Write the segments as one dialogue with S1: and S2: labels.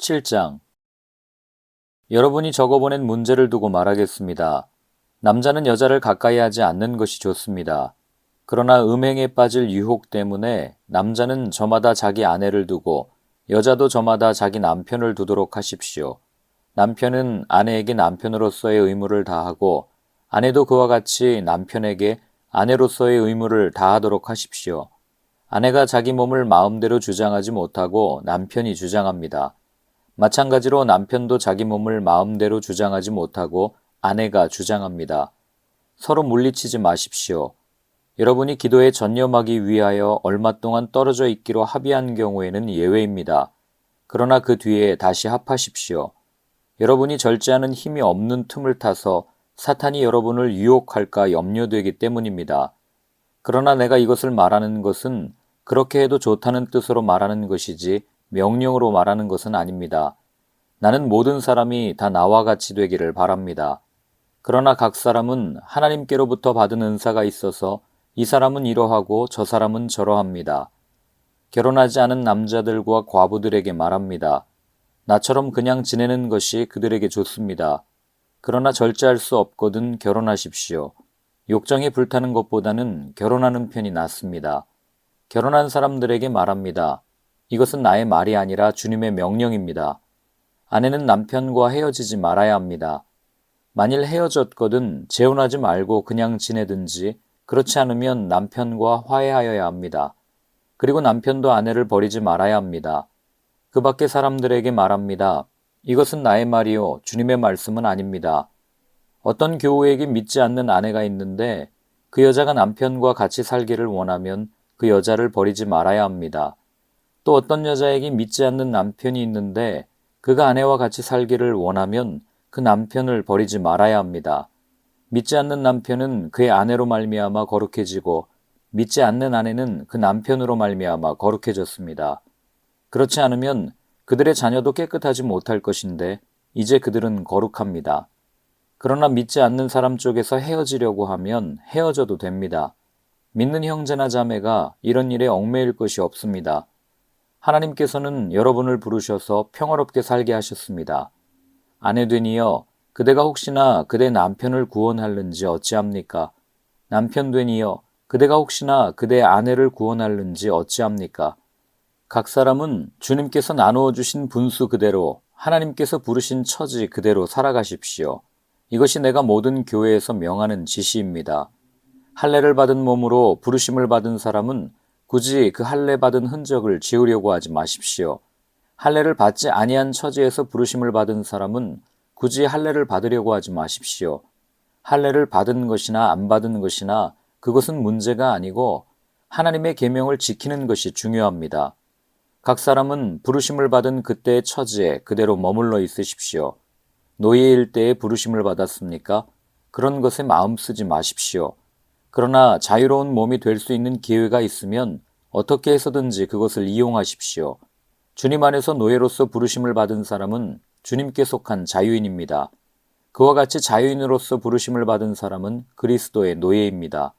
S1: 7장. 여러분이 적어보낸 문제를 두고 말하겠습니다. 남자는 여자를 가까이 하지 않는 것이 좋습니다. 그러나 음행에 빠질 유혹 때문에 남자는 저마다 자기 아내를 두고 여자도 저마다 자기 남편을 두도록 하십시오. 남편은 아내에게 남편으로서의 의무를 다하고 아내도 그와 같이 남편에게 아내로서의 의무를 다하도록 하십시오. 아내가 자기 몸을 마음대로 주장하지 못하고 남편이 주장합니다. 마찬가지로 남편도 자기 몸을 마음대로 주장하지 못하고 아내가 주장합니다. 서로 물리치지 마십시오. 여러분이 기도에 전념하기 위하여 얼마 동안 떨어져 있기로 합의한 경우에는 예외입니다. 그러나 그 뒤에 다시 합하십시오. 여러분이 절제하는 힘이 없는 틈을 타서 사탄이 여러분을 유혹할까 염려되기 때문입니다. 그러나 내가 이것을 말하는 것은 그렇게 해도 좋다는 뜻으로 말하는 것이지 명령으로 말하는 것은 아닙니다. 나는 모든 사람이 다 나와 같이 되기를 바랍니다. 그러나 각 사람은 하나님께로부터 받은 은사가 있어서 이 사람은 이러하고 저 사람은 저러합니다. 결혼하지 않은 남자들과 과부들에게 말합니다. 나처럼 그냥 지내는 것이 그들에게 좋습니다. 그러나 절제할 수 없거든 결혼하십시오. 욕정에 불타는 것보다는 결혼하는 편이 낫습니다. 결혼한 사람들에게 말합니다. 이것은 나의 말이 아니라 주님의 명령입니다. 아내는 남편과 헤어지지 말아야 합니다. 만일 헤어졌거든 재혼하지 말고 그냥 지내든지 그렇지 않으면 남편과 화해하여야 합니다. 그리고 남편도 아내를 버리지 말아야 합니다. 그 밖의 사람들에게 말합니다. 이것은 나의 말이요 주님의 말씀은 아닙니다. 어떤 교우에게 믿지 않는 아내가 있는데 그 여자가 남편과 같이 살기를 원하면 그 여자를 버리지 말아야 합니다. 또 어떤 여자에게 믿지 않는 남편이 있는데 그가 아내와 같이 살기를 원하면 그 남편을 버리지 말아야 합니다. 믿지 않는 남편은 그의 아내로 말미암아 거룩해지고 믿지 않는 아내는 그 남편으로 말미암아 거룩해졌습니다. 그렇지 않으면 그들의 자녀도 깨끗하지 못할 것인데 이제 그들은 거룩합니다. 그러나 믿지 않는 사람 쪽에서 헤어지려고 하면 헤어져도 됩니다. 믿는 형제나 자매가 이런 일에 얽매일 것이 없습니다. 하나님께서는 여러분을 부르셔서 평화롭게 살게 하셨습니다. 아내 되니여 그대가 혹시나 그대 남편을 구원할는지 어찌합니까? 남편 되니여 그대가 혹시나 그대 아내를 구원할는지 어찌합니까? 각 사람은 주님께서 나누어 주신 분수 그대로 하나님께서 부르신 처지 그대로 살아가십시오. 이것이 내가 모든 교회에서 명하는 지시입니다. 할례를 받은 몸으로 부르심을 받은 사람은 굳이 그 할례 받은 흔적을 지우려고 하지 마십시오. 할례를 받지 아니한 처지에서 부르심을 받은 사람은 굳이 할례를 받으려고 하지 마십시오. 할례를 받은 것이나 안 받은 것이나 그것은 문제가 아니고 하나님의 계명을 지키는 것이 중요합니다. 각 사람은 부르심을 받은 그때의 처지에 그대로 머물러 있으십시오. 노예일 때에 부르심을 받았습니까? 그런 것에 마음 쓰지 마십시오. 그러나 자유로운 몸이 될 수 있는 기회가 있으면 어떻게 해서든지 그것을 이용하십시오. 주님 안에서 노예로서 부르심을 받은 사람은 주님께 속한 자유인입니다. 그와 같이 자유인으로서 부르심을 받은 사람은 그리스도의 노예입니다.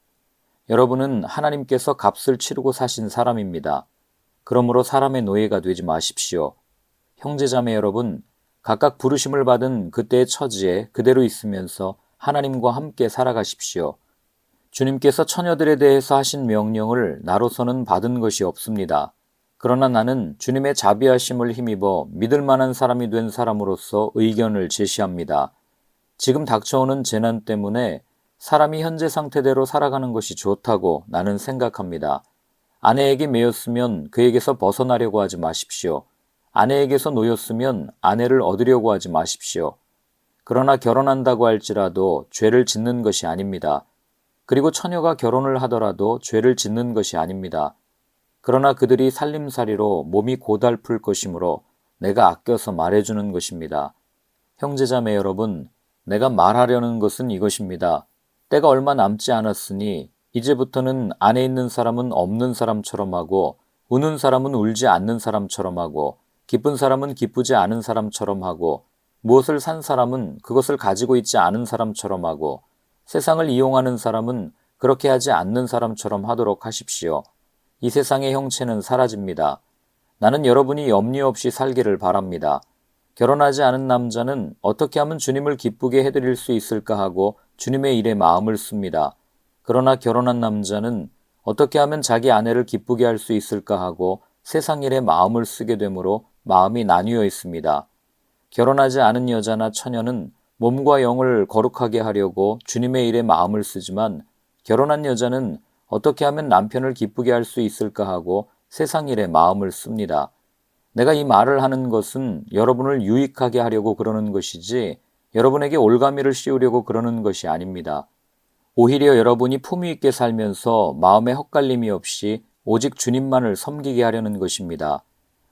S1: 여러분은 하나님께서 값을 치르고 사신 사람입니다. 그러므로 사람의 노예가 되지 마십시오. 형제자매 여러분, 각각 부르심을 받은 그때의 처지에 그대로 있으면서 하나님과 함께 살아가십시오. 주님께서 처녀들에 대해서 하신 명령을 나로서는 받은 것이 없습니다. 그러나 나는 주님의 자비하심을 힘입어 믿을 만한 사람이 된 사람으로서 의견을 제시합니다. 지금 닥쳐오는 재난 때문에 사람이 현재 상태대로 살아가는 것이 좋다고 나는 생각합니다. 아내에게 매였으면 그에게서 벗어나려고 하지 마십시오. 아내에게서 놓였으면 아내를 얻으려고 하지 마십시오. 그러나 결혼한다고 할지라도 죄를 짓는 것이 아닙니다. 그리고 처녀가 결혼을 하더라도 죄를 짓는 것이 아닙니다. 그러나 그들이 살림살이로 몸이 고달플 것이므로 내가 아껴서 말해주는 것입니다. 형제자매 여러분, 내가 말하려는 것은 이것입니다. 때가 얼마 남지 않았으니 이제부터는 안에 있는 사람은 없는 사람처럼 하고 우는 사람은 울지 않는 사람처럼 하고 기쁜 사람은 기쁘지 않은 사람처럼 하고 무엇을 산 사람은 그것을 가지고 있지 않은 사람처럼 하고 세상을 이용하는 사람은 그렇게 하지 않는 사람처럼 하도록 하십시오. 이 세상의 형체는 사라집니다. 나는 여러분이 염려 없이 살기를 바랍니다. 결혼하지 않은 남자는 어떻게 하면 주님을 기쁘게 해드릴 수 있을까 하고 주님의 일에 마음을 씁니다. 그러나 결혼한 남자는 어떻게 하면 자기 아내를 기쁘게 할 수 있을까 하고 세상 일에 마음을 쓰게 되므로 마음이 나뉘어 있습니다. 결혼하지 않은 여자나 처녀는 몸과 영을 거룩하게 하려고 주님의 일에 마음을 쓰지만 결혼한 여자는 어떻게 하면 남편을 기쁘게 할 수 있을까 하고 세상 일에 마음을 씁니다. 내가 이 말을 하는 것은 여러분을 유익하게 하려고 그러는 것이지 여러분에게 올가미를 씌우려고 그러는 것이 아닙니다. 오히려 여러분이 품위 있게 살면서 마음에 헛갈림이 없이 오직 주님만을 섬기게 하려는 것입니다.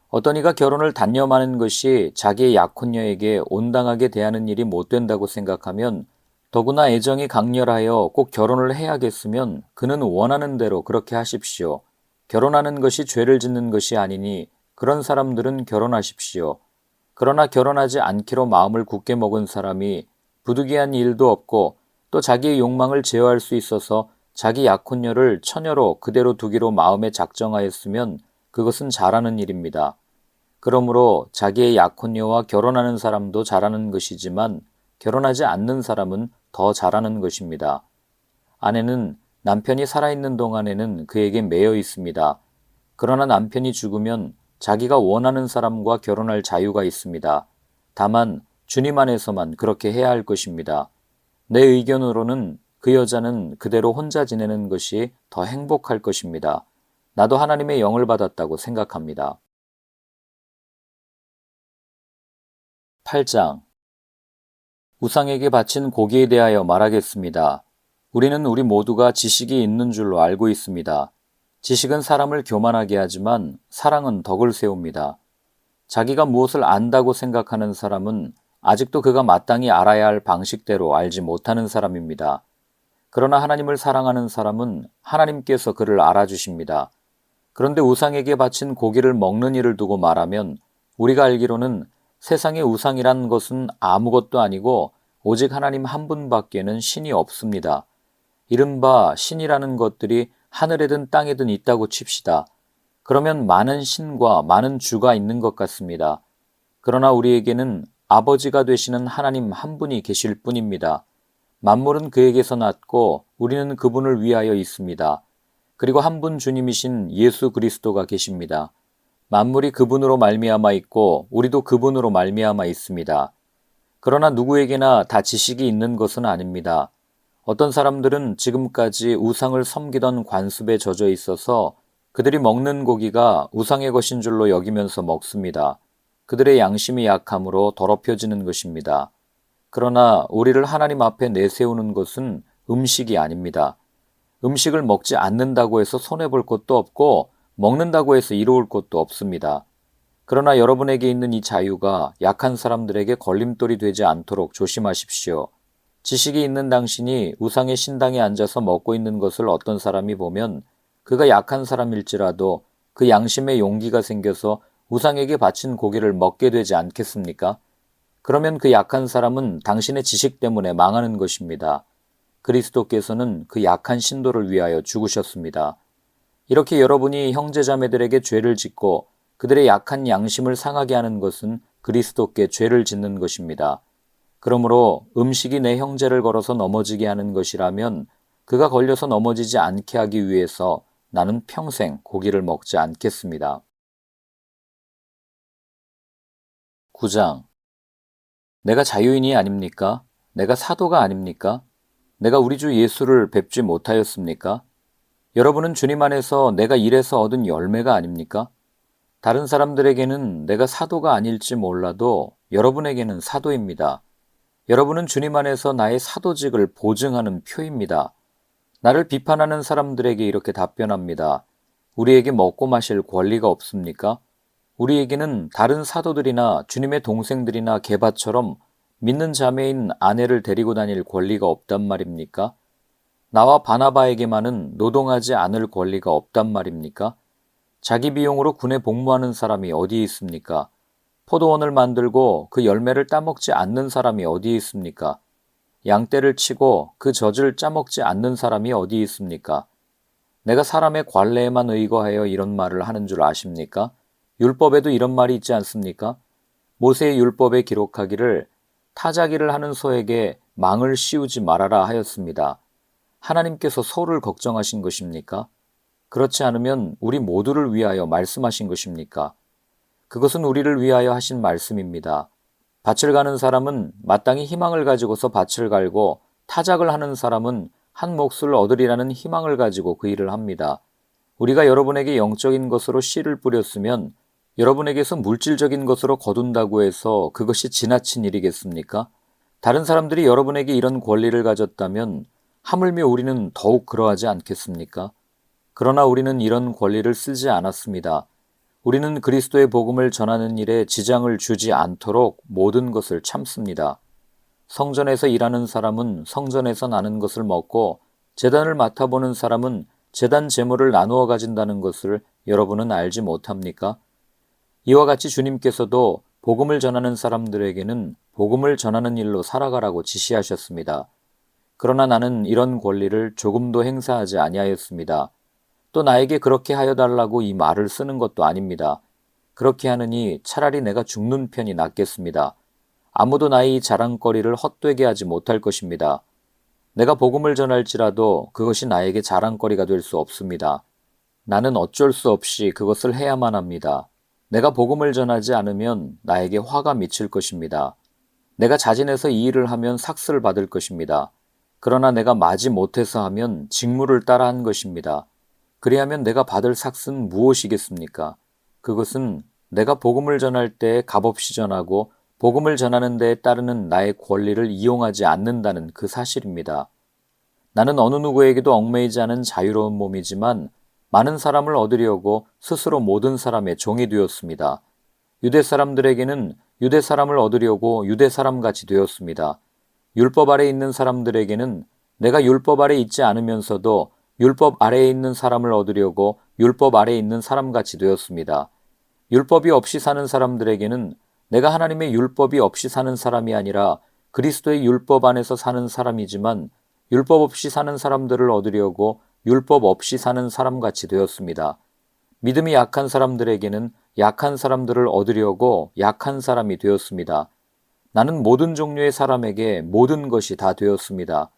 S1: 어떤 이가 결혼을 단념하는 것이 자기의 약혼녀에게 온당하게 대하는 일이 못 된다고 생각하면 더구나 애정이 강렬하여 꼭 결혼을 해야겠으면 그는 원하는 대로 그렇게 하십시오. 결혼하는 것이 죄를 짓는 것이 아니니 그런 사람들은 결혼하십시오. 그러나 결혼하지 않기로 마음을 굳게 먹은 사람이 부득이한 일도 없고 또 자기의 욕망을 제어할 수 있어서 자기 약혼녀를 처녀로 그대로 두기로 마음에 작정하였으면 그것은 잘하는 일입니다. 그러므로 자기의 약혼녀와 결혼하는 사람도 잘하는 것이지만 결혼하지 않는 사람은 더 잘하는 것입니다. 아내는 남편이 살아있는 동안에는 그에게 매여 있습니다. 그러나 남편이 죽으면 자기가 원하는 사람과 결혼할 자유가 있습니다. 다만 주님 안에서만 그렇게 해야 할 것입니다. 내 의견으로는 그 여자는 그대로 혼자 지내는 것이 더 행복할 것입니다. 나도 하나님의 영을 받았다고 생각합니다. 8장 우상에게 바친 고기에 대하여 말하겠습니다. 우리는 우리 모두가 지식이 있는 줄로 알고 있습니다. 지식은 사람을 교만하게 하지만 사랑은 덕을 세웁니다. 자기가 무엇을 안다고 생각하는 사람은 아직도 그가 마땅히 알아야 할 방식대로 알지 못하는 사람입니다. 그러나 하나님을 사랑하는 사람은 하나님께서 그를 알아주십니다. 그런데 우상에게 바친 고기를 먹는 일을 두고 말하면 우리가 알기로는 세상의 우상이란 것은 아무것도 아니고 오직 하나님 한 분밖에는 신이 없습니다. 이른바 신이라는 것들이 하늘에든 땅에든 있다고 칩시다. 그러면 많은 신과 많은 주가 있는 것 같습니다. 그러나 우리에게는 아버지가 되시는 하나님 한 분이 계실 뿐입니다. 만물은 그에게서 났고 우리는 그분을 위하여 있습니다. 그리고 한 분 주님이신 예수 그리스도가 계십니다. 만물이 그분으로 말미암아 있고 우리도 그분으로 말미암아 있습니다. 그러나 누구에게나 다 지식이 있는 것은 아닙니다. 어떤 사람들은 지금까지 우상을 섬기던 관습에 젖어 있어서 그들이 먹는 고기가 우상의 것인 줄로 여기면서 먹습니다. 그들의 양심이 약함으로 더럽혀지는 것입니다. 그러나 우리를 하나님 앞에 내세우는 것은 음식이 아닙니다. 음식을 먹지 않는다고 해서 손해볼 것도 없고 먹는다고 해서 이로울 것도 없습니다. 그러나 여러분에게 있는 이 자유가 약한 사람들에게 걸림돌이 되지 않도록 조심하십시오. 지식이 있는 당신이 우상의 신당에 앉아서 먹고 있는 것을 어떤 사람이 보면 그가 약한 사람일지라도 그 양심에 용기가 생겨서 우상에게 바친 고기를 먹게 되지 않겠습니까? 그러면 그 약한 사람은 당신의 지식 때문에 망하는 것입니다. 그리스도께서는 그 약한 신도를 위하여 죽으셨습니다. 이렇게 여러분이 형제자매들에게 죄를 짓고 그들의 약한 양심을 상하게 하는 것은 그리스도께 죄를 짓는 것입니다. 그러므로 음식이 내 형제를 걸어서 넘어지게 하는 것이라면 그가 걸려서 넘어지지 않게 하기 위해서 나는 평생 고기를 먹지 않겠습니다. 9장 내가 자유인이 아닙니까? 내가 사도가 아닙니까? 내가 우리 주 예수를 뵙지 못하였습니까? 여러분은 주님 안에서 내가 일해서 얻은 열매가 아닙니까? 다른 사람들에게는 내가 사도가 아닐지 몰라도 여러분에게는 사도입니다. 여러분은 주님 안에서 나의 사도직을 보증하는 표입니다. 나를 비판하는 사람들에게 이렇게 답변합니다. 우리에게 먹고 마실 권리가 없습니까? 우리에게는 다른 사도들이나 주님의 동생들이나 게바처럼 믿는 자매인 아내를 데리고 다닐 권리가 없단 말입니까? 나와 바나바에게만은 노동하지 않을 권리가 없단 말입니까? 자기 비용으로 군에 복무하는 사람이 어디 있습니까? 포도원을 만들고 그 열매를 따먹지 않는 사람이 어디 있습니까? 양떼를 치고 그 젖을 짜먹지 않는 사람이 어디 있습니까? 내가 사람의 관례에만 의거하여 이런 말을 하는 줄 아십니까? 율법에도 이런 말이 있지 않습니까? 모세의 율법에 기록하기를 타자기를 하는 소에게 망을 씌우지 말아라 하였습니다. 하나님께서 소를 걱정하신 것입니까? 그렇지 않으면 우리 모두를 위하여 말씀하신 것입니까? 그것은 우리를 위하여 하신 말씀입니다. 밭을 가는 사람은 마땅히 희망을 가지고서 밭을 갈고 타작을 하는 사람은 한 몫을 얻으리라는 희망을 가지고 그 일을 합니다. 우리가 여러분에게 영적인 것으로 씨를 뿌렸으면 여러분에게서 물질적인 것으로 거둔다고 해서 그것이 지나친 일이겠습니까? 다른 사람들이 여러분에게 이런 권리를 가졌다면 하물며 우리는 더욱 그러하지 않겠습니까? 그러나 우리는 이런 권리를 쓰지 않았습니다. 우리는 그리스도의 복음을 전하는 일에 지장을 주지 않도록 모든 것을 참습니다. 성전에서 일하는 사람은 성전에서 나는 것을 먹고 제단을 맡아보는 사람은 제단 제물을 나누어 가진다는 것을 여러분은 알지 못합니까? 이와 같이 주님께서도 복음을 전하는 사람들에게는 복음을 전하는 일로 살아가라고 지시하셨습니다. 그러나 나는 이런 권리를 조금도 행사하지 아니하였습니다. 또 나에게 그렇게 하여 달라고 이 말을 쓰는 것도 아닙니다. 그렇게 하느니 차라리 내가 죽는 편이 낫겠습니다. 아무도 나의 이 자랑거리를 헛되게 하지 못할 것입니다. 내가 복음을 전할지라도 그것이 나에게 자랑거리가 될 수 없습니다. 나는 어쩔 수 없이 그것을 해야만 합니다. 내가 복음을 전하지 않으면 나에게 화가 미칠 것입니다. 내가 자진해서 이 일을 하면 삭슬을 받을 것입니다. 그러나 내가 마지 못해서 하면 직무를 따라 한 것입니다. 그리하면 내가 받을 삭은 무엇이겠습니까? 그것은 내가 복음을 전할 때 값없이 전하고 복음을 전하는 데에 따르는 나의 권리를 이용하지 않는다는 그 사실입니다. 나는 어느 누구에게도 얽매이지 않은 자유로운 몸이지만 많은 사람을 얻으려고 스스로 모든 사람의 종이 되었습니다. 유대 사람들에게는 유대 사람을 얻으려고 유대 사람같이 되었습니다. 율법 아래 있는 사람들에게는 내가 율법 아래 있지 않으면서도 율법 아래에 있는 사람을 얻으려고 율법 아래에 있는 사람같이 되었습니다. 율법이 없이 사는 사람들에게는 내가 하나님의 율법이 없이 사는 사람이 아니라 그리스도의 율법 안에서 사는 사람이지만 율법 없이 사는 사람들을 얻으려고 율법 없이 사는 사람같이 되었습니다. 믿음이 약한 사람들에게는 약한 사람들을 얻으려고 약한 사람이 되었습니다. 나는 모든 종류의 사람에게 모든 것이 다 되었습니다.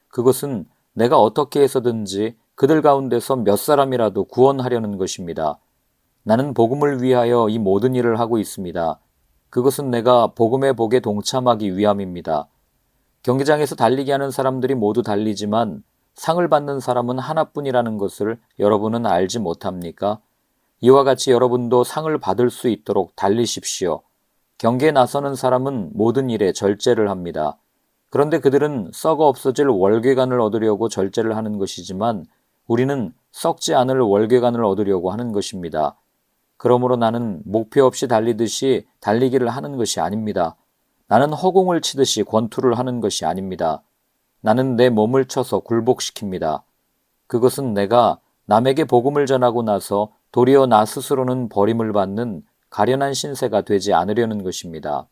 S1: 그것은 내가 어떻게 해서든지 그들 가운데서 몇 사람이라도 구원하려는 것입니다. 나는 복음을 위하여 이 모든 일을 하고 있습니다. 그것은 내가 복음의 복에 동참하기 위함입니다. 경기장에서 달리기 하는 사람들이 모두 달리지만 상을 받는 사람은 하나뿐이라는 것을 여러분은 알지 못합니까? 이와 같이 여러분도 상을 받을 수 있도록 달리십시오. 경기에 나서는 사람은 모든 일에 절제를 합니다. 그런데 그들은 썩어 없어질 월계관을 얻으려고 절제를 하는 것이지만 우리는 썩지 않을 월계관을 얻으려고 하는 것입니다. 그러므로 나는 목표 없이 달리듯이 달리기를 하는 것이 아닙니다. 나는 허공을 치듯이 권투를 하는 것이 아닙니다. 나는 내 몸을 쳐서 굴복시킵니다. 그것은 내가 남에게 복음을 전하고 나서 도리어 나 스스로는 버림을 받는 가련한 신세가 되지 않으려는 것입니다.